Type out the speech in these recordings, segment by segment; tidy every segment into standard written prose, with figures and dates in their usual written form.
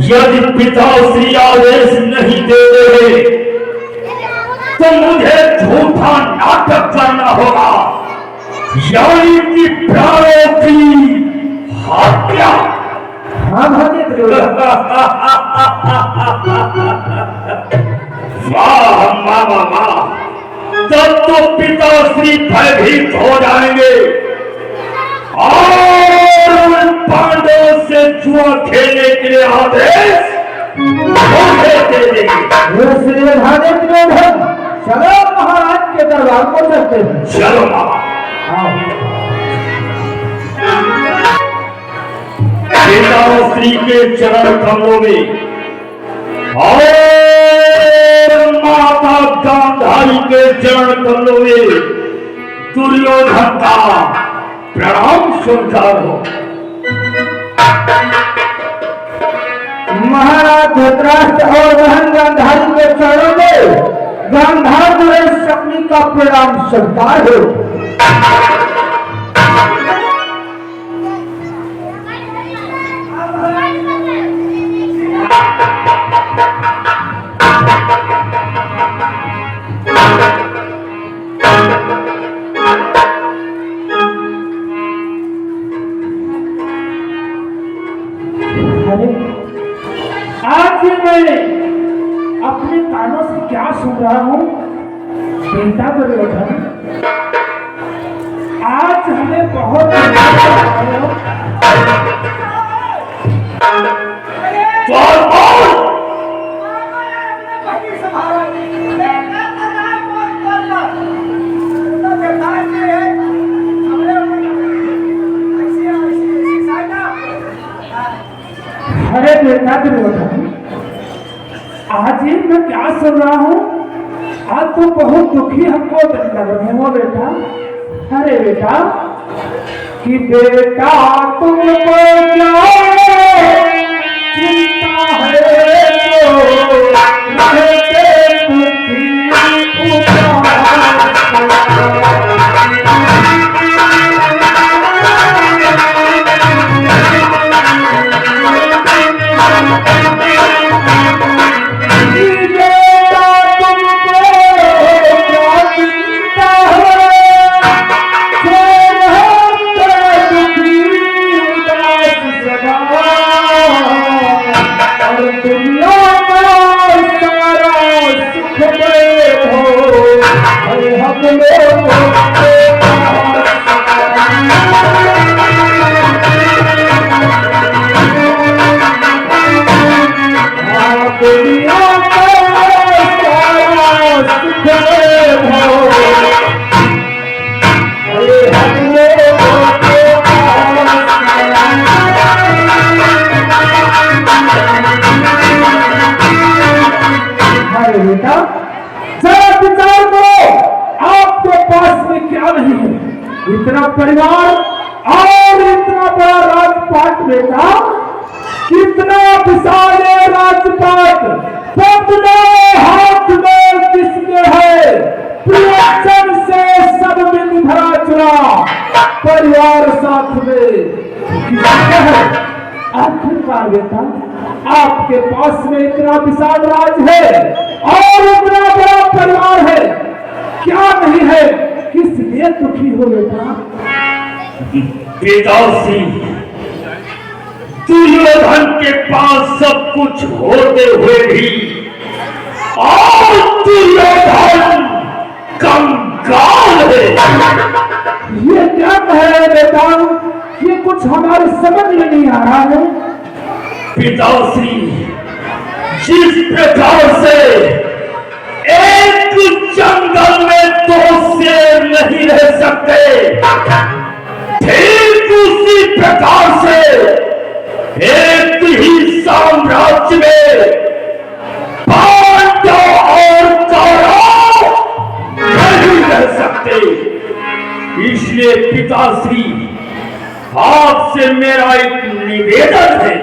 यदि पिताश्री आदेश नहीं दे रहे तो मुझे झूठा नाटक करना होगा, यानी कि प्राणों की हत्या। हाँ भाग्य वाह मामा वाह, तब तो पिताश्री भयभीत हो जाएंगे और उन पांडवों से जुआ खेलने के लिए आदेश मुझे दे देंगे। इसलिए भाग्य चलो महाराज के दरबार को चलते हैं। चलो मामा। पिताश्री के चरण कमलों में और माता गांधारी के चरण कमलों में दुर्योधन का प्रणाम स्वीकार हो। महाराज धृतराष्ट्र और बहन गांधारी के चरणों में गांधार नरेश शक्ति का प्रणाम स्वीकार हो। आज मैं अपने कानों से क्या सुन रहा हूँ, बेटा दुर्योधन आज हमें बहुत अरे बेटा दुर्योधन आज ही मैं क्या सुन रहा हूँ, आज तो बहुत दुखी हमको लग रहे हो बेटा। अरे बेटा कि बेटा तुमको क्या चिंता इतना परिवार और इतना बड़ा राजपाट बेटा, कितना विशाल राजपाट अपने हाथ में किसके है? प्रियजन से सब में भरा चुरा परिवार साथ में किसके है? आखिरकार बेटा आपके पास में इतना विशाल राज है और इतना बड़ा परिवार है, क्या नहीं है? किस लिए दुखी हो बेटा? पिताश्री दुर्योधन के पास सब कुछ होते हुए भी और दुर्योधन कंगाल है। ये क्या कह रहे बेटा? ये कुछ हमारे समझ में नहीं आ रहा है। पिताश्री जिस प्रकार से एक जंगल में दो शेर नहीं रह सकते, ठीक उसी प्रकार से एक ही साम्राज्य में पांडव और कौरव नहीं रह सकते। इसलिए पिताश्री आपसे मेरा एक निवेदन है।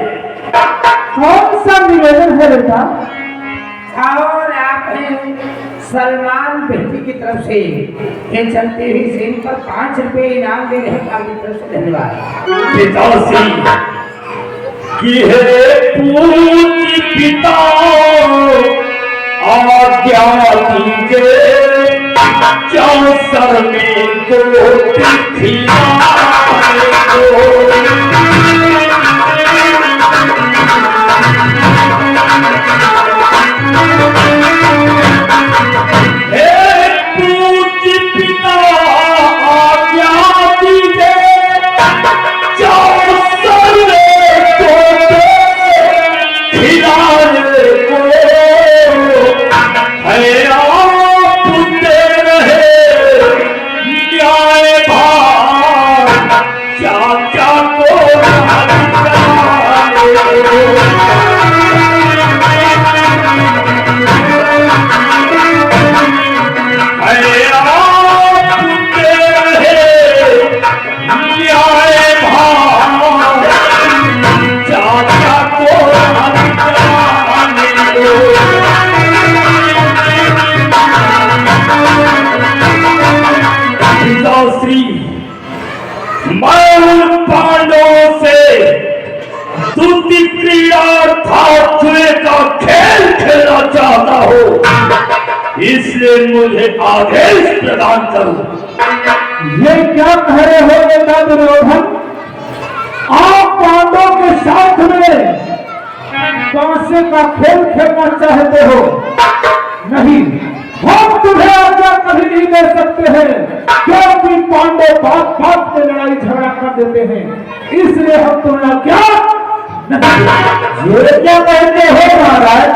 कौन सा निवेदन है बेटा? और आपने सलमान बेटी की तरफ से ये चलते हुए सीन पर 5 रुपए इनाम दे रहे हैं आपकी तरफ से। धन्यवाद। पिताश्री की है पूज्य पिता आज्ञा दीजिए चौसर में को खिलाने को। इसलिए मुझे आदेश प्रदान करो। ये क्या कह रहे हो नेता दुर्योधन? आप पांडवों के साथ में कांसे का खेल खेलना चाहते हो? नहीं, हम तुम्हें आज्ञा कभी नहीं दे सकते हैं, क्योंकि पांडव बात बात में लड़ाई झगड़ा कर देते हैं, इसलिए हम तुम्हें आज्ञा नहीं। ये क्या कहते हो महाराज?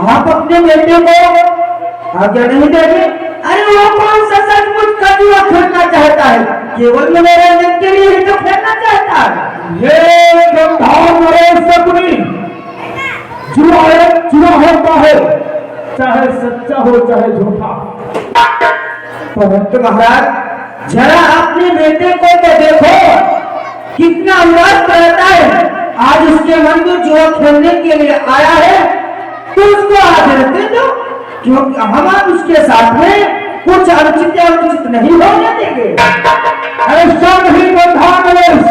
आप अपने बेटे को आज्ञा नहीं देंगे? अरे वो कौन सा सचमुच कजुआ खेलना चाहता है? केवल मनोरंजन के लिए ही तो खेलना चाहता है। ये सपनी जुआ होता है, चाहे सच्चा हो चाहे झूठा। परंतु महाराज जरा अपने बेटे को तो देखो, कितना उदास रहता है। आज उसके मन में जुआ खेलने के लिए आया है तो उसको आज रहते दो, क्योंकि हम उसके साथ में कुछ अनुचित नहीं होने देंगे। ऐसा नहीं बंधा नरेश,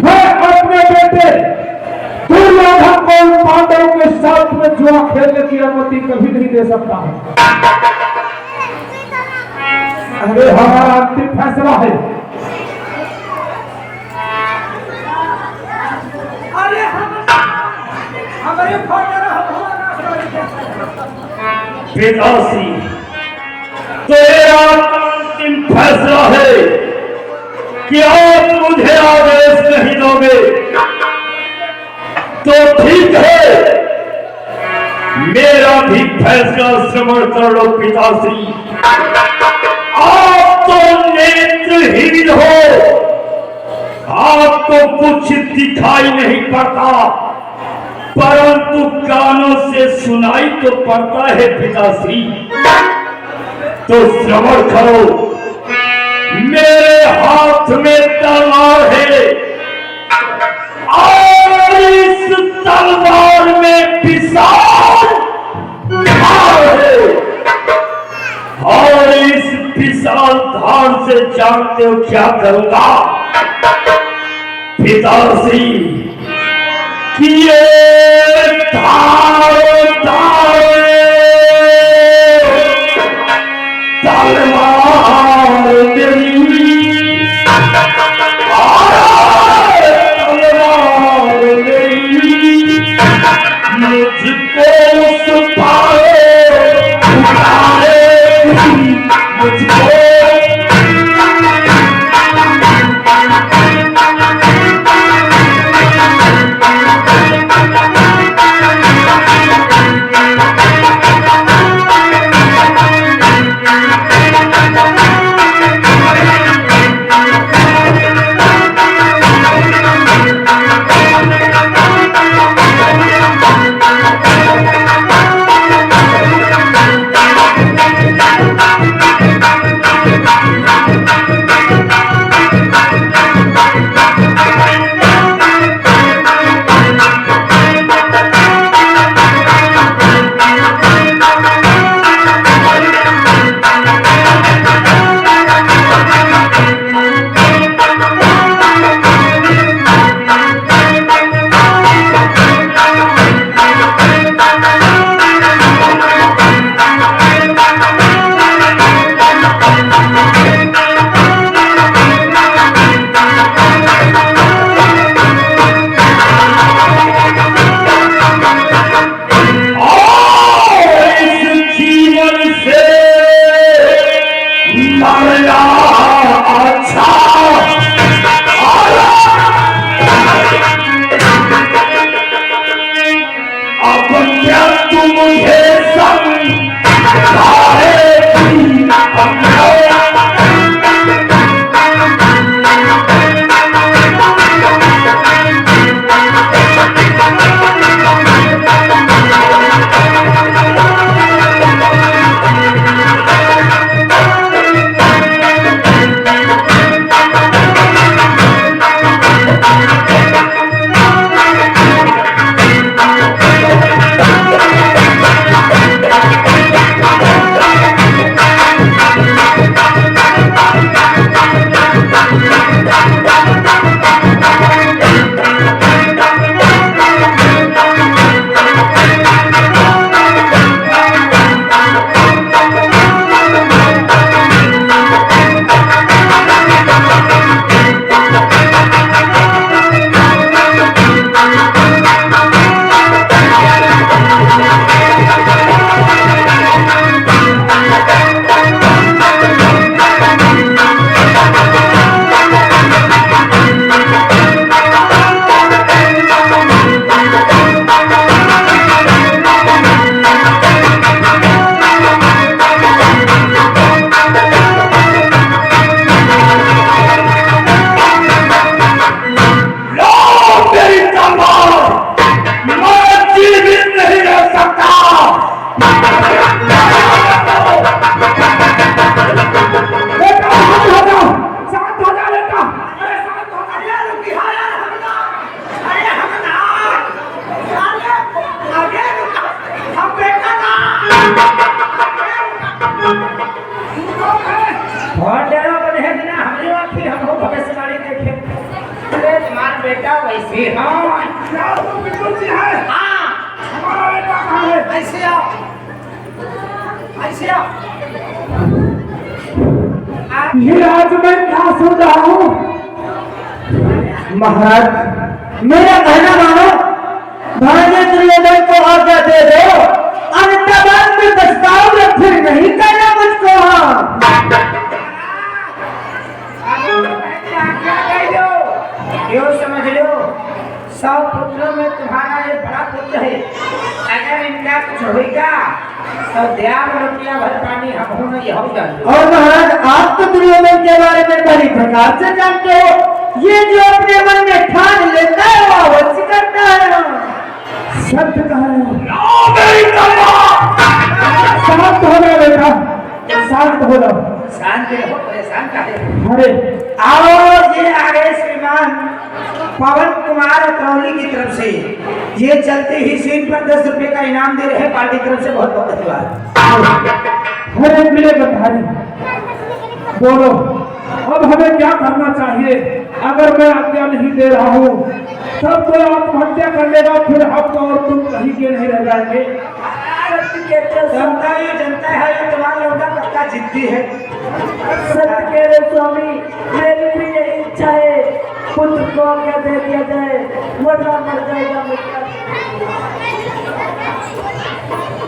मैं अपने बेटे दुर्योधन को पांडवों के साथ में जुआ खेलने की अनुमति कभी नहीं दे सकता है। अरे हमारा अंतिम फैसला है। अरे हमारे पिताश्री तेरा अंतिम फैसला है कि आप मुझे आदेश नहीं दोगे तो ठीक है, मेरा भी फैसला श्रवण कर लो। पिताश्री आप तो नेत्रहीन हो, आपको कुछ दिखाई नहीं पड़ता, परंतु कानों से सुनाई तो पड़ता है। पिताश्री तो श्रवण करो, मेरे हाथ में तलवार है और इस तलवार में विशाल धार है, और इस विशाल धार से जानते हो क्या करूंगा पिताश्री? कि ये धार तलवार तेरी, तलवार तेरी मुझको मुझको बेटा वैसे हाँ तो बिल्कुल जी है हाँ हमारा बेटा कहाँ है ऐसे आओ ऐसे आओ ये आज मैं क्या सुन रहा हूँ महाराज मेरा कहना मानो भाग्य दुर्योधन को आज्ञा दे दो अन्यथा बाद में पछताओगे फिर नहीं करना मुझको यो समझ लो 100 पुत्रों में तुम्हारा ये बड़ा पुत्र है अगर इनका कुछ होगा तो दयाल रुपया भर पानी हम होना यह हो जाए और महाराज आप तो दुर्योधन के बारे में बड़ी प्रकार से जानते हो ये जो अपने मन में ठान लेता है वो अवश्य करता है सत्य कह रहे हो शांत हो जाओ बेटा शांत हो जाओ शांत रहो परेशान का है अरे आओ ये आगे श्रीमान पवन कुमार अतरौली की तरफ से ये चलते ही सीट पर 10 रुपए का इनाम दे रहे हैं पार्टी की तरफ से बहुत बहुत धन्यवाद अरे मेरे बधाई बोलो अब हमें क्या करना चाहिए अगर मैं आज्ञा नहीं दे रहा हूँ तब तो आत्महत्या कर लेगा फिर हम और तुम कहीं के नहीं रह जाएंगे जनता ये जनता है ये तुम्हारा लौटा पक्का जिद्दी है सत्य कह रहे स्वामी मेरी भी यही इच्छा है पुत्र को क्या दे दिया जाए वरना मर जाएगा बेटा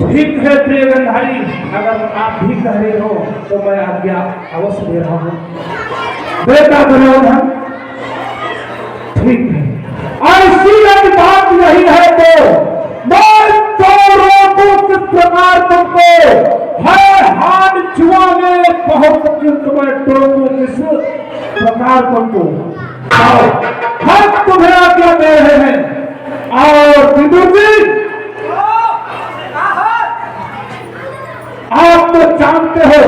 ठीक है प्रिय गंधारी अगर आप भी कह रहे हो तो मैं आज्ञा अवश्य दे रहा हूँ बेटा दुर्योधन ठीक है ऐसी बात नहीं है तो मैं तो किस प्रकार तुमको है हाथ छुआ में बहुत तुम्हें टोकू किस प्रकार तुमको हम तुम्हें आज्ञा दे रहे हैं और विदुर जी आप तो जानते हो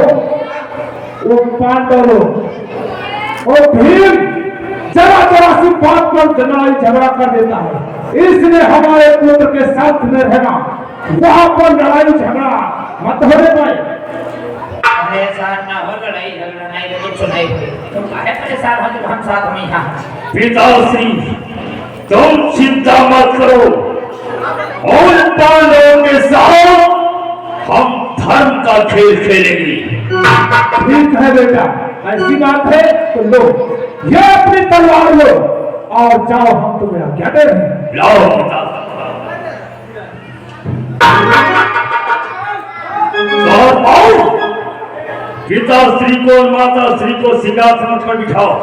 वो पांडव वो भीम जरा सी बात पर लड़ाई झगड़ा कर देता है इसलिए हमारे पुत्र के साथ में रहना वहां पर लड़ाई झगड़ा मत होने पाए ऐसा ना हो लड़ाई झगड़ा नहीं तो कुछ नहीं तुम काहे परेशान हो जब हम साथ में यहाँ पिताश्री तुम चिंता मत करो और पांडवों के साथ हम धर्म का खेल खेलेंगे ठीक है बेटा ऐसी बात है तो लो ये अपनी तलवार लो और जाओ हम तुम्हें आज्ञा दे रहे हैं लाओ पिता और आओ पिताश्री को और माताश्री को सिंहासन पर बिठाओ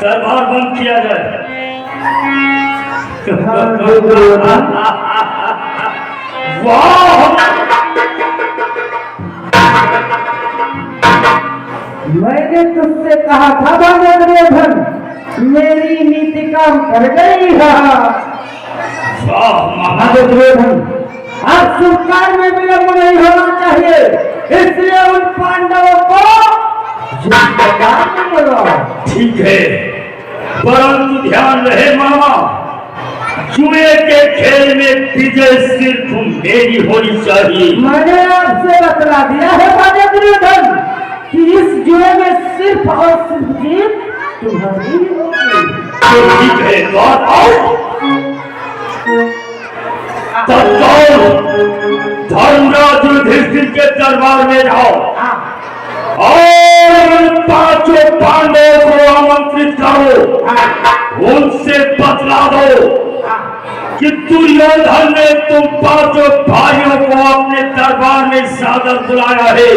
दरबार बंद किया जाए। वाह, मैंने तुझसे कहा था भाग्य दुर्योधन, मेरी नीति काम कर गई है। वाह भाग्य दुर्योधन, अब शुभ कार्य में विलंब नहीं होना चाहिए, इसलिए उन पांडवों को युद्धकार में बुलाओ। ठीक है, परंतु ध्यान रहे मामा, जुए के खेल में विजय सिर्फ मेरी होनी चाहिए। मैंने आपसे बतला दिया है भाग्य दुर्योधन कि इस जुए में सिर्फ और सिर्फ जीत तुम्हारी होगी। तो ठीक है, बात आओ। तत्काल धर्मराज युधिष्ठिर के दरबार में जाओ और पांचों पांडवों को आमंत्रित करो, उनसे बतला दो कि दुर्योधन ने तुम पांचों भाइयों को अपने दरबार में सादर बुलाया है,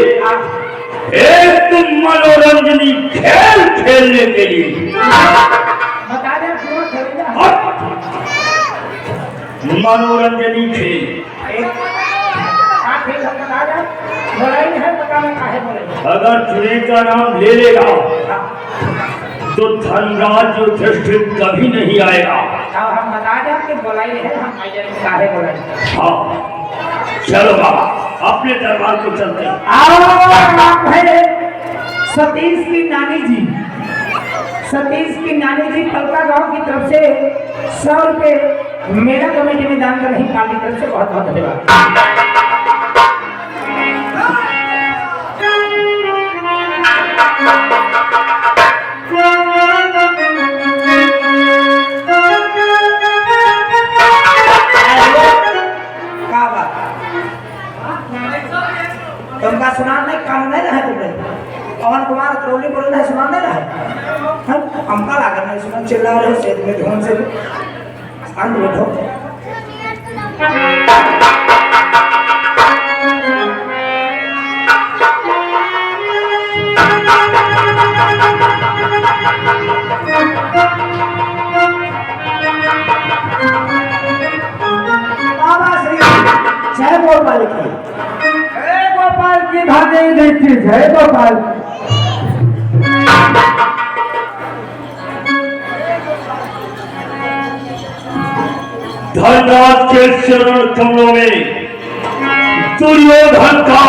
एक मनोरंजनी खेल खेलने के लिए। बता दे क्यों खेलेगा? मनोरंजनी खेल। ठीक है, बता दे। बोलाई है, बताना काहे बोले। अगर जुए का नाम ले लेगा तो धनराज युधिष्ठिर कभी नहीं आएगा। अब हम बता दें कि बोलाई है, हम काहे बोलाई। हाँ, चलो बाबा, अपने दरबार को चलते हैं। आप है सतीश की नानी जी, सतीश की नानी जी पलका गांव की तरफ से 100 रुपए मेरा कमेटी में दान कर रही, पार्टी की तरफ से बहुत बहुत धन्यवाद। तुमका सुनान नहीं, काम नहीं रहा तुमने। पवन कुमार ट्रोली बोल रहे सुनान नहीं रहा, हमका लागत नहीं सुना, चिल्ला रहे हो सेठ में ध्यान से शांत बैठो। बाबा श्री जय गोपाल की, गोपाल की भाग्य देखी, जय गोपाल। धनराज के चरण कमलों में दुर्योधन का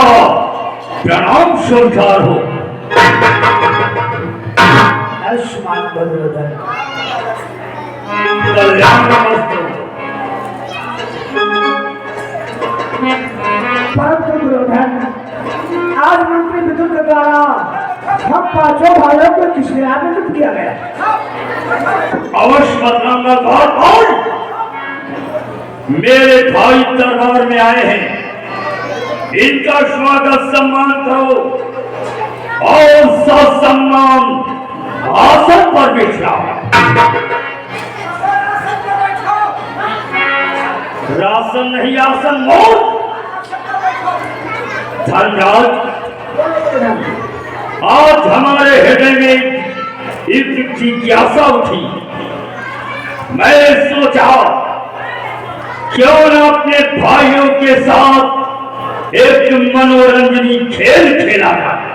प्रणाम स्वीकार हो। आयुष्मान दुर्योधन, कल्याण नमस्ते। परंतु दुर्योधन, आज मंत्री विदुर के द्वारा हम पांचों भाइयों को किसने आमंत्रित किया गया? अवश्य बतलाऊंगा। कौन? मेरे भाई दरबार में आए हैं, इनका स्वागत सम्मान करो और ससम्मान आसन पर बिठाओ। रासन नहीं, आसन। मौत। धनराज, आज हमारे हृदय में एक जिज्ञासा उठी। मैं सोचा क्यों न अपने भाइयों के साथ एक मनोरंजनी खेल खेला जाए।